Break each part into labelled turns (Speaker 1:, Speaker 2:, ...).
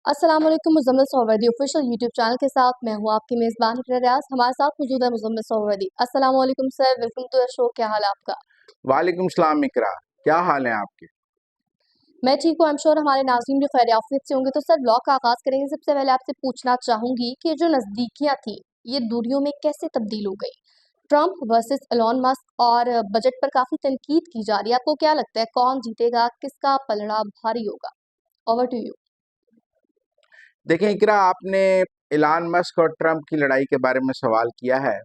Speaker 1: अस्सलाम वालेकुम। Muzammil Suhrawardy official YouTube channel के साथ मैं हूँ आपकी मेज़बान इकरा रियाज। हमारे साथ मौजूद है मुज़म्मिल सोहरावर्दी। अस्सलाम वालेकुम sir, welcome to the show. क्या हाल है आपका?
Speaker 2: वालेकुम सलाम इकरा, क्या हाल है आपके?
Speaker 1: मैं ठीक हूँ। आई एम श्योर हमारे नाज़रीन भी खैर आफियत से होंगे। तो सर ब्लॉग का आगाज़ करेंगे। सबसे पहले आपसे पूछना चाहूँगी कि जो नज़दीकियाँ थी ये दूरियों में कैसे तब्दील हो गई? ट्रम्प वर्सेस एलोन मस्क और बजट पर काफ़ी तनकीद की जा रही है। आपको क्या लगता है कौन जीतेगा, किसका पलड़ा भारी होगा? Over to you.
Speaker 2: देखें इकरा, आपने इलान मस्क और ट्रंप की लड़ाई के बारे में सवाल किया है।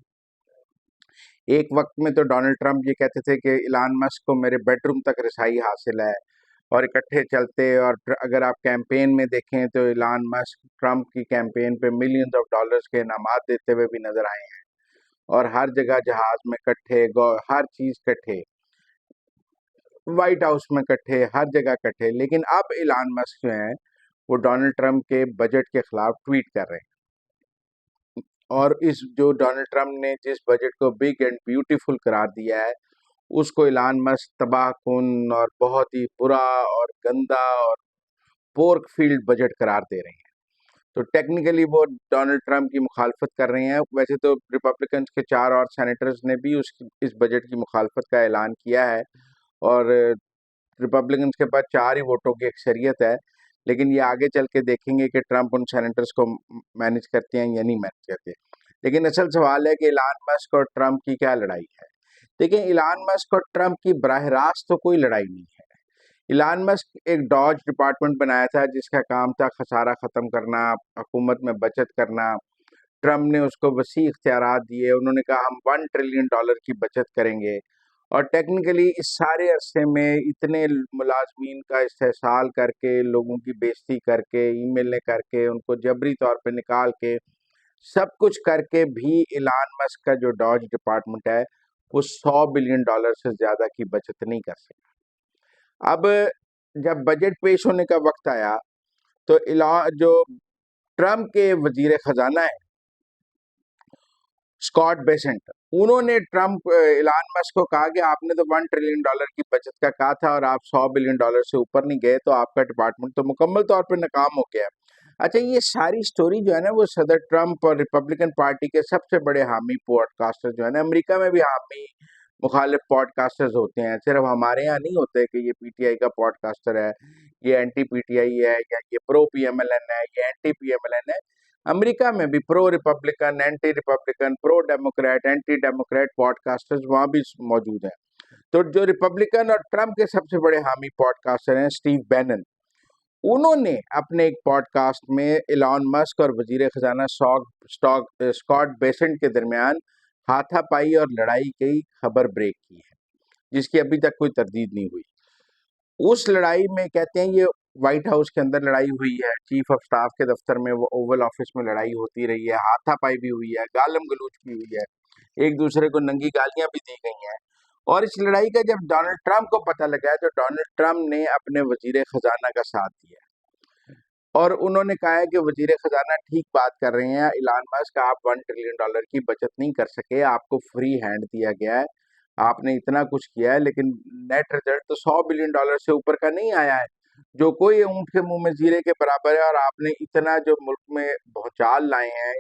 Speaker 2: एक वक्त में तो डोनाल्ड ट्रंप ये कहते थे कि इलान मस्क को मेरे बेडरूम तक रसाई हासिल है और इकट्ठे चलते, और अगर आप कैंपेन में देखें तो इलान मस्क ट्रंप की कैंपेन पे मिलियंस ऑफ डॉलर्स के इनामात देते हुए भी नजर आए हैं। और हर जगह जहाज में इकट्ठे, हर चीज इकट्ठे, व्हाइट हाउस में इकट्ठे, हर जगह इकट्ठे। लेकिन अब इलान मस्क जो है वो डोनाल्ड ट्रंप के बजट के खिलाफ ट्वीट कर रहे हैं। और इस जो डोनाल्ड ट्रंप ने जिस बजट को बिग एंड ब्यूटीफुल करार दिया है, उसको इलान मस्क तबाहकुन और बहुत ही बुरा और गंदा और पोर्क फील्ड बजट करार दे रहे हैं। तो टेक्निकली वो डोनाल्ड ट्रंप की मुखालफत कर रहे हैं। वैसे तो रिपब्लिकन्स के 4 और सेनेटर्स ने भी इस बजट की मुखालफत का ऐलान किया है, और रिपब्लिकन्स के पास 4 ही वोटों की अक्सरियत है। लेकिन ये आगे चल के देखेंगे कि ट्रंप उन सेनेटर्स को मैनेज करते हैं या नहीं मैनेज करते। लेकिन असल सवाल है कि इलान मस्क और ट्रंप की क्या लड़ाई है। देखिए, इलान मस्क और ट्रंप की बराह रास्त तो कोई लड़ाई नहीं है। इलान मस्क एक डॉज डिपार्टमेंट बनाया था जिसका काम था खसारा खत्म करना, हुकूमत में बचत करना। ट्रंप ने उसको वसी इख्तियारात दिए। उन्होंने कहा हम $1 ट्रिलियन की बचत करेंगे। और टेक्निकली इस सारे अरसे में इतने मुलाजमीन का इस्तेहसाल करके, लोगों की बेइज्जती करके, ईमेलें करके, उनको जबरी तौर पे निकाल के, सब कुछ करके भी इलान मस्क का जो डॉज डिपार्टमेंट है वो $100 बिलियन से ज्यादा की बचत नहीं कर सका। अब जब बजट पेश होने का वक्त आया तो जो ट्रंप के वजीर खजाना है स्कॉट बेसेंट, उन्होंने इलान मस्क को कहा कि आपने तो $1 ट्रिलियन की बचत का कहा था और आप $100 बिलियन से ऊपर नहीं गए, तो आपका डिपार्टमेंट तो मुकम्मल तौर पे नाकाम हो गया। अच्छा, ये सारी स्टोरी जो है ना वो सदर ट्रंप और रिपब्लिकन पार्टी के सबसे बड़े हामी पॉडकास्टर जो है ना, अमेरिका में भी हामी मुखालिफ पॉडकास्टर्स होते हैं। सिर्फ हमारे यहाँ नहीं होते कि ये पीटीआई का पॉडकास्टर है, ये एंटी पीटीआई है, या ये प्रो पीएमएलएन है, ये एंटी पीएमएलएन है। अमेरिका में भी pro Republican, anti Republican, pro Democrat, anti Democrat podcasters वहां भी मौजूद हैं। तो जो रिपब्लिकन और ट्रंप के सबसे बड़े हामी पॉडकास्टर हैं स्टीव बैनन, उन्होंने अपने एक पॉडकास्ट में इलॉन मस्क और वजीर खजाना स्कॉट बेसेंट के दरमियान हाथापाई और लड़ाई की खबर ब्रेक की है, जिसकी अभी तक कोई तरदीद नहीं हुई। उस लड़ाई में कहते हैं ये व्हाइट हाउस के अंदर लड़ाई हुई है, चीफ ऑफ स्टाफ के दफ्तर में, वो ओवल ऑफिस में लड़ाई होती रही है, हाथापाई भी हुई है, गालम गलूच भी हुई है, एक दूसरे को नंगी गालियां भी दी गई हैं। और इस लड़ाई का जब डोनाल्ड ट्रंप को पता लगा है तो डोनाल्ड ट्रंप ने अपने वजीर खजाना का साथ दिया और उन्होंने कहा है कि वजीर खजाना ठीक बात कर रहे हैं, इलान मस्क आप $1 ट्रिलियन की बचत नहीं कर सके, आपको फ्री हैंड दिया गया है, आपने इतना कुछ किया है, लेकिन नेट रिजल्ट तो $100 बिलियन से ऊपर का नहीं आया है, जो कोई ऊंट के मुंह में जीरे के बराबर है। और आपने इतना जो मुल्क में भौचाल लाए हैं,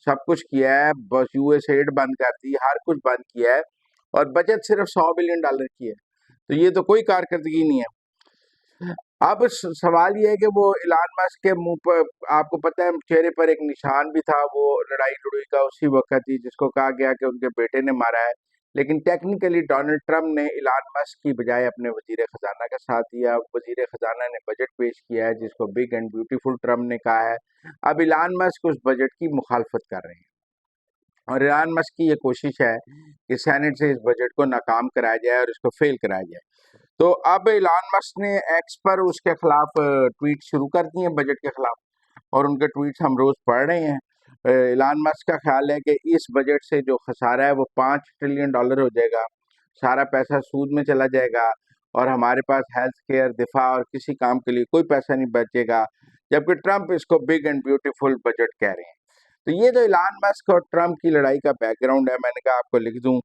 Speaker 2: सब कुछ किया है, बस यूएस एड बंद कर दी, हर कुछ बंद किया है, और बचत सिर्फ $100 बिलियन की है। तो ये तो कोई कारकर्दगी नहीं है। अब सवाल ये है कि वो इलान मस्क के मुंह पर, आपको पता है, चेहरे पर एक निशान भी था, वो लड़ाई लड़ुई का उसी वक्त ही, जिसको कहा गया कि उनके बेटे ने मारा है। लेकिन टेक्निकली डोनाल्ड ट्रंप ने इलान मस्क की बजाय अपने वजीर खजाना का साथ दिया। वजीर खजाना ने बजट पेश किया है जिसको बिग एंड ब्यूटीफुल ट्रंप ने कहा है। अब इलान मस्क उस बजट की मुखालफत कर रहे हैं, और इलान मस्क की ये कोशिश है कि सेनेट से इस बजट को नाकाम कराया जाए और इसको फेल कराया जाए। तो अब इलान मस्क ने एक्स पर उसके खिलाफ ट्वीट शुरू कर दिए हैं बजट के खिलाफ, और उनके ट्वीट्स हम रोज पढ़ रहे हैं। इलान मस्क का ख्याल है कि इस बजट से जो खसारा है वो $5 ट्रिलियन हो जाएगा, सारा पैसा सूद में चला जाएगा, और हमारे पास हेल्थ केयर, दिफा और किसी काम के लिए कोई पैसा नहीं बचेगा। जबकि ट्रंप इसको बिग एंड ब्यूटीफुल बजट कह रहे हैं। तो ये तो इलान मस्क और ट्रंप की लड़ाई का बैकग्राउंड है, मैंने कहा आपको लिख दूं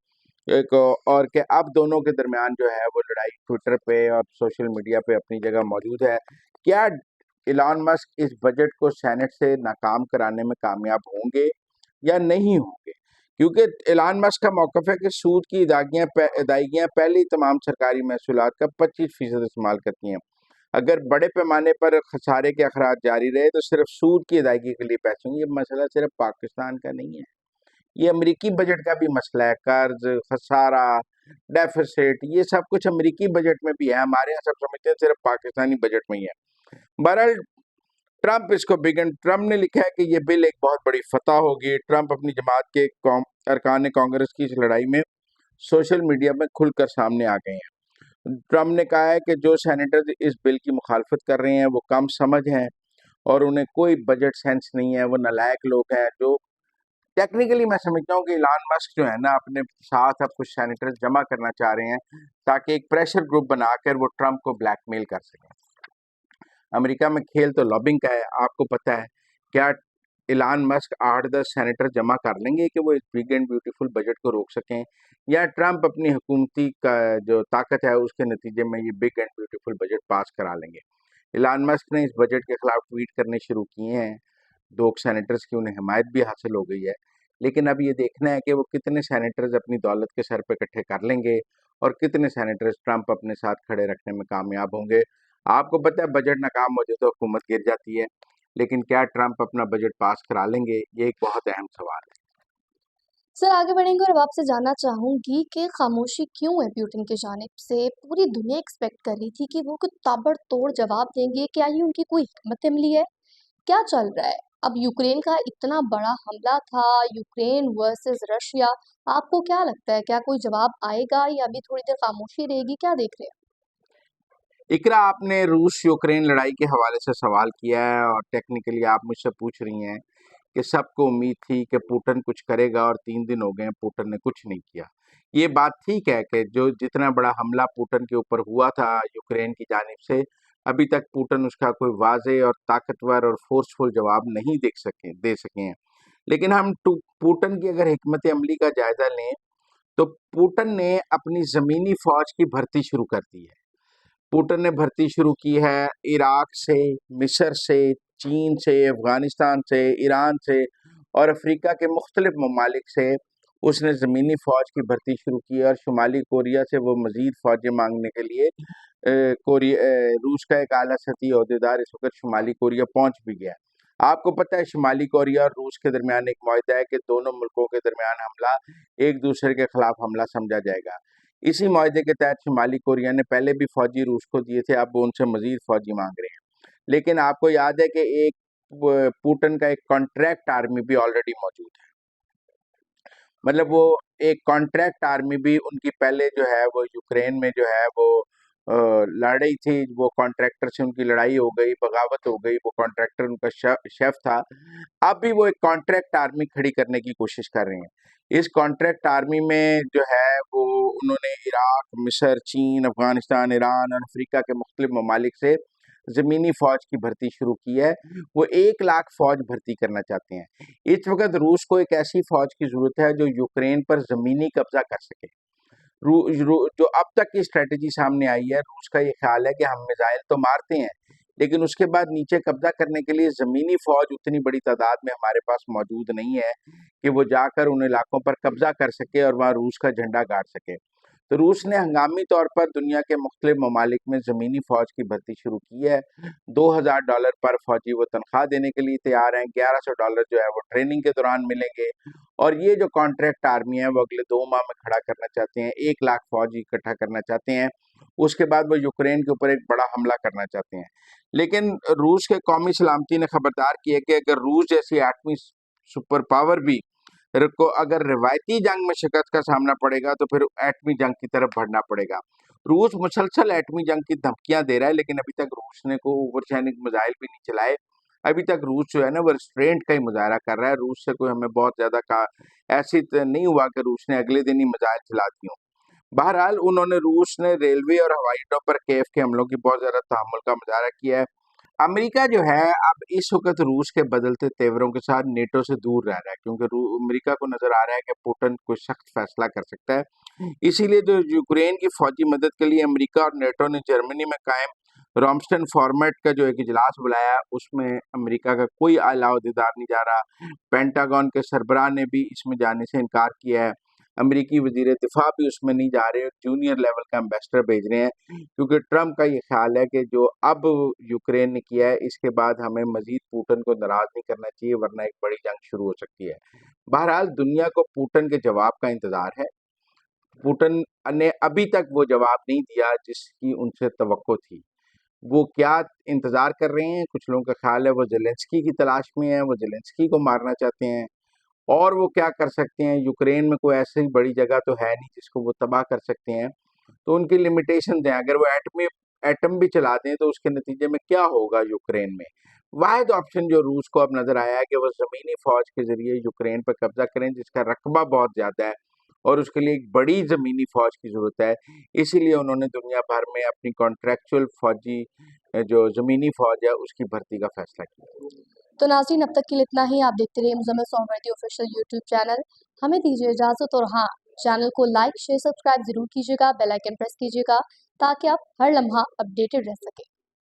Speaker 2: एक। और कि अब दोनों के दरमियान जो है वो लड़ाई ट्विटर पे और सोशल मीडिया पे अपनी जगह मौजूद है। क्या इलॉन मस्क इस बजट को सेनेट से नाकाम कराने में कामयाब होंगे या नहीं होंगे, क्योंकि इलॉन मस्क का मौक़िफ़ है कि सूद की अदायगियाँ पहले ही तमाम सरकारी महसूलात का 25% इस्तेमाल करती हैं। अगर बड़े पैमाने पर खसारे के अखराज जारी रहे तो सिर्फ सूद की अदायगी के लिए पैसे होंगे। ये मसला सिर्फ पाकिस्तान का नहीं है, ये अमेरिकी बजट का भी मसला है। कर्ज, खसारा, डेफिसिट, ये सब कुछ अमेरिकी बजट में भी है। हमारे यहाँ सब समझते हैं सिर्फ पाकिस्तानी बजट में ही है। बहरहाल ट्रंप ने लिखा है कि ये बिल एक बहुत बड़ी फतह होगी। ट्रंप अपनी जमात के अरकान कांग्रेस की इस लड़ाई में सोशल मीडिया में खुलकर सामने आ गए हैं। ट्रंप ने कहा है कि जो सेनेटर इस बिल की मुखालफत कर रहे हैं वो कम समझ हैं और उन्हें कोई बजट सेंस नहीं है, वो नालायक लोग हैं। जो टेक्निकली मैं समझता हूँ कि इलॉन मस्क जो है ना, अपने साथ अब कुछ सेनेटर जमा करना चाह रहे हैं ताकि एक प्रेशर ग्रुप बनाकर वो ट्रंप को ब्लैकमेल कर सकें। अमेरिका में खेल तो लॉबिंग का है, आपको पता है। क्या इलॉन मस्क 8-10 सेनेटर जमा कर लेंगे कि वो इस बिग एंड ब्यूटीफुल बजट को रोक सकें, या ट्रंप अपनी हुकूमती का जो ताकत है उसके नतीजे में ये big and beautiful budget pass करा लेंगे। इलॉन मस्क ने इस बजट के खिलाफ ट्वीट करने शुरू किए हैं। 2 सेनेटर्स की उन्हें हिमायत भी हासिल हो गई है, लेकिन अब ये देखना है कि वो कितने सेनेटर्स अपनी दौलत के सर पे इकट्ठे कर लेंगे और कितने सेनेटर्स ट्रंप अपने साथ खड़े रखने में कामयाब होंगे। आपको पता है बजट नाकाम हो जाए तो हुकूमत गिर जाती है, लेकिन क्या ट्रंप अपना बजट पास करा लेंगे, ये एक बहुत अहम सवाल है।
Speaker 1: सर आगे बढ़ेंगे और अब आपसे जानना चाहूंगी कि खामोशी क्यों है पुतिन की जानिब से। पूरी दुनिया एक्सपेक्ट कर रही थी कि वो कुछ ताबड़तोड़ जवाब देंगे। क्या ये उनकी कोई हिकमत अमली है? क्या चल रहा है? अब यूक्रेन का इतना बड़ा हमला था, यूक्रेन वर्सेस रशिया, आपको क्या लगता है क्या कोई जवाब आएगा या अभी थोड़ी देर खामोशी रहेगी? क्या देख रहे हैं?
Speaker 2: इकरा, आपने रूस यूक्रेन लड़ाई के हवाले से सवाल किया है और टेक्निकली आप मुझसे पूछ रही हैं कि सबको उम्मीद थी कि पुतिन कुछ करेगा और 3 दिन हो गए हैं पुतिन ने कुछ नहीं किया। ये बात ठीक है कि जो जितना बड़ा हमला पुतिन के ऊपर हुआ था यूक्रेन की जानिब से, अभी तक पुतिन उसका कोई वाज़ेह और ताकतवर और फ़ोर्सफुल जवाब नहीं दे सके हैं। लेकिन हम पुतिन की अगर हिकमत अमली का जायज़ा लें, तो पुतिन ने अपनी ज़मीनी फ़ौज की भर्ती शुरू कर दी है। पुतिन ने भर्ती शुरू की है इराक से, मिस्र से, चीन से, अफ़गानिस्तान से, ईरान से और अफ्रीका के मुख्तलिफ ममालिक से उसने ज़मीनी फ़ौज की भर्ती शुरू की है और शुमाली कोरिया से वो मज़ीद फ़ौजें मांगने के लिए रूस का एक आला सतही अहदेदार इस वक्त शुमाली कोरिया पहुंच भी गया है। आपको पता है शुमाली कोरिया और रूस के दरमियान एक मुआहदा है कि दोनों मुल्कों के दरमियान हमला एक दूसरे के खिलाफ हमला समझा जाएगा। इसी मुआहदे के तहत शुमाली कोरिया ने पहले भी फौजी रूस को दिए थे, अब वो उनसे मजीद फौजी मांग रहे हैं। लेकिन आपको याद है कि एक पुतिन का एक कॉन्ट्रैक्ट आर्मी भी ऑलरेडी मौजूद है। मतलब वो एक कॉन्ट्रैक्ट आर्मी भी उनकी पहले जो है वो यूक्रेन में जो है वो लड़ रही थी। वो कॉन्ट्रैक्टर से उनकी लड़ाई हो गई, बगावत हो गई। वो कॉन्ट्रैक्टर उनका शेफ था। अब भी वो एक कॉन्ट्रैक्ट आर्मी खड़ी करने की कोशिश कर रहे हैं। इस कॉन्ट्रैक्ट आर्मी में जो है वो उन्होंने इराक, मिस्र, चीन, अफगानिस्तान, ईरान और अफ्रीका के मुख्तलिफ ममालिक से ज़मीनी फ़ौज की भर्ती शुरू की है। वो 1 लाख फ़ौज भर्ती करना चाहते हैं। इस वक़्त रूस को एक ऐसी फ़ौज की ज़रूरत है जो यूक्रेन पर ज़मीनी कब्ज़ा कर सके। रू रू जो अब तक की स्ट्रैटेजी सामने आई है, रूस का ये ख़्याल है कि हम मिसाइल तो मारते हैं, लेकिन उसके बाद नीचे कब्ज़ा करने के लिए ज़मीनी फ़ौज उतनी बड़ी तादाद में हमारे पास मौजूद नहीं है कि वो जाकर उन इलाकों पर कब्ज़ा कर सके और वहाँ रूस का झंडा गाड़ सके। तो रूस ने हंगामी तौर पर दुनिया के मुख्तलिफ ममालिक में ज़मीनी फ़ौज की भर्ती शुरू की है। $2000 पर फौजी वो तनख्वाह देने के लिए तैयार हैं। $1100 जो है वो ट्रेनिंग के दौरान मिलेंगे और ये जो कॉन्ट्रैक्ट आर्मी है वो अगले 2 माह में खड़ा करना चाहते हैं। 1 लाख फौजी इकट्ठा करना चाहते हैं। उसके बाद वो यूक्रेन के ऊपर एक बड़ा हमला करना चाहते हैं। लेकिन रूस के कौमी सलामती ने खबरदार किया कि अगर रूस जैसी एटमी सुपर पावर भी को अगर रिवायती जंग में शिकस्त का सामना पड़ेगा तो फिर एटमी जंग की तरफ बढ़ना पड़ेगा। रूस मुसलसल एटमी जंग की धमकियां दे रहा है, लेकिन अभी तक रूस ने को ओवरसैनिक मिसाइल भी नहीं चलाए। अभी तक रूस जो है ना वो रिस्ट्रेंट का ही मुजाहरा कर रहा है। रूस से कोई हमें बहुत ज़्यादा का ऐसी नहीं हुआ कि रूस ने अगले दिन ही मिसाइल चला दी हों। बहरहाल रूस ने रेलवे और हवाई अड्डों पर कीव के हमलों की बहुत ज़्यादा तहम्मुल का मुजाहरा किया है। अमेरिका जो है अब इस वक़्त रूस के बदलते तेवरों के साथ नेटो से दूर रह रहा है, क्योंकि अमेरिका को नज़र आ रहा है कि पुतिन कोई सख्त फैसला कर सकता है। इसीलिए जो यूक्रेन की फौजी मदद के लिए अमेरिका और नेटो ने जर्मनी में कायम रॉमस्टन फॉर्मेट का जो एक इजलास बुलाया उसमें अमेरिका का कोई आला अहदेदार नहीं जा रहा। पेंटागन के सरबराह ने भी इसमें जाने से इनकार किया है। अमेरिकी वजीर दिफा भी उसमें नहीं जा रहे, जूनियर लेवल का एम्बेसडर भेज रहे हैं, क्योंकि ट्रंप का ये ख्याल है कि जो अब यूक्रेन ने किया है इसके बाद हमें मजीद पुतिन को नाराज नहीं करना चाहिए, वरना एक बड़ी जंग शुरू हो सकती है। बहरहाल दुनिया को पुतिन के जवाब का इंतजार है। पुतिन ने अभी तक वो जवाब नहीं दिया जिसकी उनसे तवक्को थी। वो क्या इंतजार कर रहे हैं? कुछ लोगों का ख्याल है वो ज़ेलेंस्की की तलाश में है, वो ज़ेलेंस्की को मारना चाहते हैं। और वो क्या कर सकते हैं? यूक्रेन में कोई ऐसी बड़ी जगह तो है नहीं जिसको वो तबाह कर सकते हैं, तो उनकी लिमिटेशंस हैं। अगर वो एटम भी चला दें तो उसके नतीजे में क्या होगा यूक्रेन में? वाहिद ऑप्शन जो रूस को अब नज़र आया है कि वो ज़मीनी फ़ौज के ज़रिए यूक्रेन पर कब्ज़ा करें, जिसका रकबा बहुत ज़्यादा है और उसके लिए एक बड़ी ज़मीनी फ़ौज की ज़रूरत है। इसीलिए उन्होंने दुनिया भर में अपनी कॉन्ट्रैक्चुअल फ़ौजी जो ज़मीनी फ़ौज है उसकी भर्ती का फ़ैसला किया।
Speaker 1: तो नाज़रीन, अब तक के लिए इतना ही। आप देखते रहिए Muzammil Suhrawardy official YouTube channel. हमें दीजिए इजाज़त, और हाँ, चैनल को लाइक शेयर सब्सक्राइब ज़रूर कीजिएगा, बेल आइकन प्रेस कीजिएगा ताकि आप हर लम्हा अपडेटेड रह सकें।